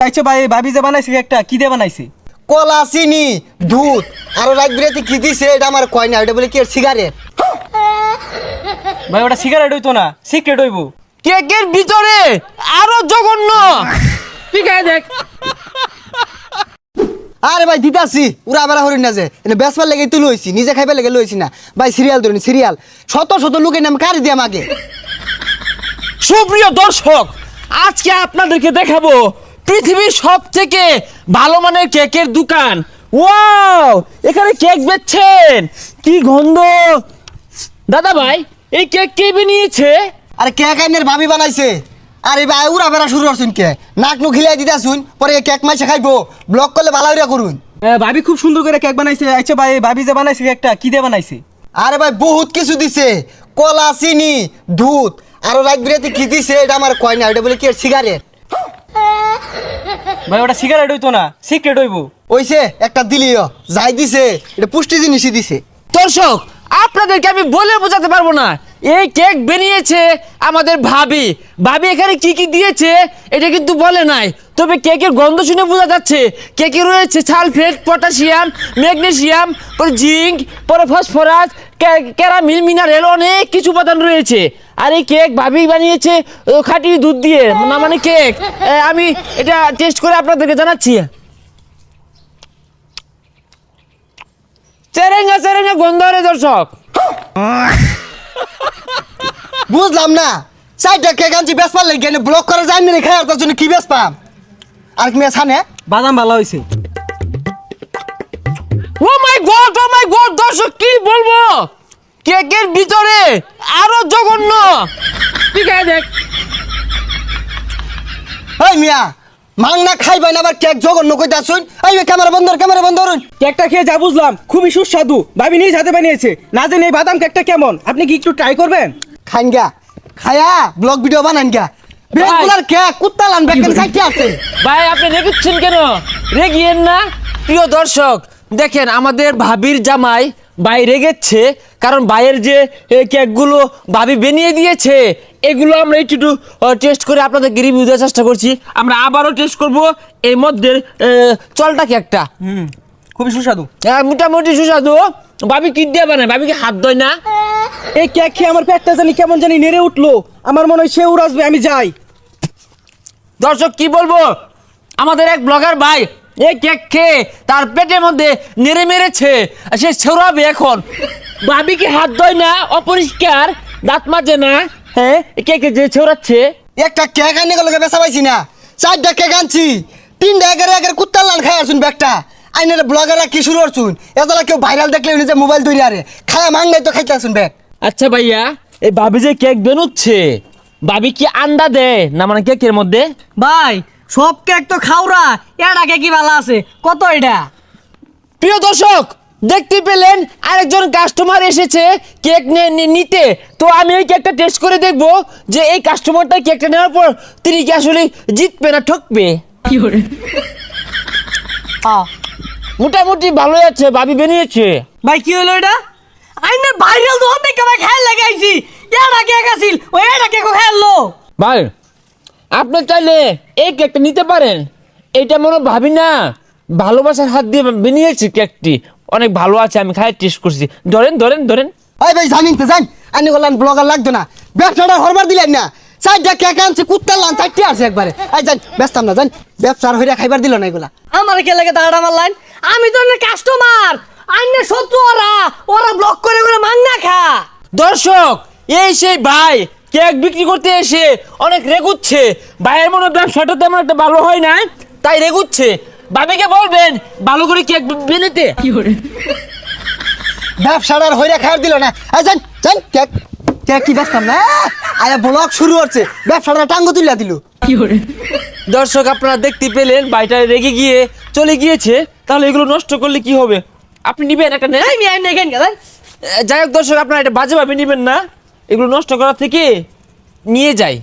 আচ্ছা ভাই ভাবি যে বানাইছে কেকটা কি দিয়ে বানাইছে? কলা চিনি দুধ আর রাত বিরাতে কি দিছে এটা আমার কয় না, এটা বলে কি সিগারেট। ভাই ওটা সিগারেট হইতো না, সিক্রেট হইব। কেকের ভিতরে আরো জঘন্য। ঠিক আছে দেখ। আরে ভাই দিতাছি উড়া বেড়া হরিণ না যে এনে বেসবার লেগে তুই লইছি, নিজে খাইবার লেগে লইছি না ভাই। সিরিয়াল ধরুন সিরিয়াল, শত শত লোকের নাম কারি দিয়ে আমাকে। সুপ্রিয় দর্শক, আজকে আপনাদেরকে দেখাবো পৃথিবীর সবথেকে ভালো মানের কেকের দোকান। ওয়াও, এখানে কেক বেচছেন, কি গন্ধ। দাদা ভাই, এই কেক কে বানিয়েছে? আরে কেক আইনের ভাবি বানাইছে। আরে ভাই উড়া বেড়া শুরু করছুন কে, নাক নু খিলাই দিতাছুন, পরে কেক মাইছে খাইবো, ব্লক করলে ভালো হইরা করুন। ভাবি খুব সুন্দর করে কেক বানাইছে। আচ্ছা ভাই ভাবি যে বানাইছে কেকটা কি দিয়ে বানাইছে? আরে ভাই বহুত কিছু দিছে, কলা চিনি দুধ আর রাত বিরাতে কি দিছে এটা আমার কয় না, এটা বলে কি সিগারেট। ভাই ওটা সিগারেট হইতো না, সিক্রেট হইব। ওইছে একটা দিলিও যাই দিছে, এটা পুষ্টি জিনিসই দিছে। দর্শক, আপনাদেরকে আমি বলে বোঝাতে পারবো না। এই কেক বানিয়েছে আমাদের ভাবি। ভাবি এখানে কি কি দিয়েছে এটা কিন্তু বলে নাই, তবে কেকের গন্ধ শুনে বোঝা যাচ্ছে কেকে রয়েছে সালফেট, পটাশিয়াম, ম্যাগনেসিয়াম, পরে জিঙ্ক, পরে ফসফরাস, ক্যারামিল, মিনারেল, অনেক কিছু উপাদান রয়েছে। আর এই কেক ভাবি বানিয়েছে খাঁটি দুধ দিয়ে, না মানে কেক। আমি এটা টেস্ট করে আপনাদেরকে জানাচ্ছি। চেরেঙ্গা চেরেঙ্গা গন্ধ রে দর্শক। বুঝলাম না, চারটা কেক আনছি বেসপার লেগে ব্লক করা যায় না, খাই তার জন্য কি বেসপাম? আর কি ছানে বাদাম ভালো হয়েছে। ও মাই গড দর্শক, কি বলবো, কেকের ভিতরে আরো জঘন্য। ঠিক আছে দেখ। এই মিয়া মাংনা খাইবাই না, আবার কেক জঘন্য কইতা শুন। এই ক্যামেরা বন্ধ কর, ক্যামেরা বন্ধ করুন। কেকটা খেয়ে যা বুঝলাম খুবই সুস্বাদু। ভাবি নিজ হাতে বানিয়েছে, না জানি এই বাদাম কেকটা কেমন। আপনি কি একটু ট্রাই করবেন? খাইন গা, খায়া ব্লগ ভিডিও বানান গা। বেগুলার কেক কুত্তা লান বেকেন সাইটে আছে। ভাই আপনি রেগুচ্ছেন কেন? রেগিয়েন না। প্রিয় দর্শক, দেখেন আমাদের ভাবির জামাই ভাই রেগেছে, কারণ ভাইয়ের যে কেকগুলো ভাবি বানিয়ে দিয়েছে এগুলো আমরা একটু টেস্ট করে আপনাদেরকে রিভিউ দেওয়ার চেষ্টা করছি। আমরা আবারও টেস্ট করব এই মধ্যে চলটা কেকটা। খুবই সুস্বাদু। মোটামুটি সুস্বাদু। ভাবি কি দিয়ে বানায়? ভাবি কি হাত ধোয় না? এই কেক খেয়ে আমার পেটটা জানি কেমন জানি নেড়ে উঠলো। আমার মনে হয় সে উড়াসবে, আমি যাই। দর্শক কি বলবো, আমাদের এক ব্লগার ভাই এই কেক খেয়ে তার পেটের মধ্যে নেড়ে মেরেছে, সে ছড়াবে এখন। ভাবি কি হাত ধোয় না? অপরিষ্কার, দাঁত মাজে না। হ্যাঁ, কেকে যে ছড়াচ্ছে। একটা কেক আইনে গেলে বেচা পাইছি না, চারটা কেক আনছি, তিনটা এগারে এগারে কুত্তা লান খাই আসুন ব্যাগটা। আইনের ব্লগাররা কি শুরু করছুন, এতলা কেউ ভাইরাল দেখলে নিজে মোবাইল তৈরি আরে খায়া মাংনাই তো খাইতে আসুন ব্যাগ। আচ্ছা ভাইয়া, এই ভাবি যে কেক বেনুচ্ছে, ভাবি কি আন্ডা দেয় না মানে কেকের মধ্যে? ভাই সব কেক তো খাওরা, এটা কেক কি ভালো আছে কত এটা? প্রিয় দর্শক, দেখতে পেলেন আরেকজন কাস্টমার এসেছে কেক নিতে। তো আমি এই কেকটা টেস্ট করে দেখব যে এই কাস্টমারটা কেকটা নেওয়ার পর তিনি কি আসলে জিতবে না ঠকবে। মোটামুটি ভালোই আছে, ভাবি বানিয়েছে। ভাই কি হলো এটা? আইনের ভাইরাল তো অনেক ভাই খেয়াল লাগাইছি, এটা কেক আছিল ওই এটা কেক খেললো। ভাই আপনি চাইলে এই কেকটা নিতে পারেন। এটা মনে ভাবি না ভালোবাসার হাত দিয়ে বানিয়েছি কেকটি, অনেক ভালো আছে, আমি খাই টেস্ট করছি। ধরেন ধরেন ধরেন। এই ভাই জানিন তো জান, আইনে গেলাম ব্লগার লাগতো না, ব্যবসাটা হরবার দিলেন না। চারটা কেক আনছি কুত্তা লান চারটে আছে একবারে। এই জান ব্যস্তাম না, জান ব্যবসার হইরা খাইবার দিল না এগুলা। আমার কে লাগে দাঁড়া মারলাইন, আমি তো কাস্টমার, আইনের শত্রু ওরা, ওরা ব্লক করে করে মাংনা খা। দর্শক, এই সেই ভাই কেক বিক্রি করতে এসে অনেক রেগুচ্ছে। ভাইয়ের মনে ব্যবসাটা তেমন একটা ভালো হয় না, তাই রেগুচ্ছে। ভাবিকে বলবেন ভালো করে কেক বানাতে। ব্যবসাটার হইরা খাইবার দিল না। এই জান জান কেক কেক কি ব্যস্তাম না, আয়া ব্লগ শুরু হচ্ছে, ব্যবসাটা টাঙ্গ তুলিয়া দিল। দর্শক আপনারা দেখতে পেলেন ভাইটা রেগে গিয়ে চলে গিয়েছে। তাহলে এগুলো নষ্ট করলে কি হবে? আপনি নিবেন একটা নেন। আমি আইন দেখেন কেন? যাই হোক দর্শক, আপনারা এটা বাজেভাবে নিবেন না, এগুলো নষ্ট করার থেকে নিয়ে যাই।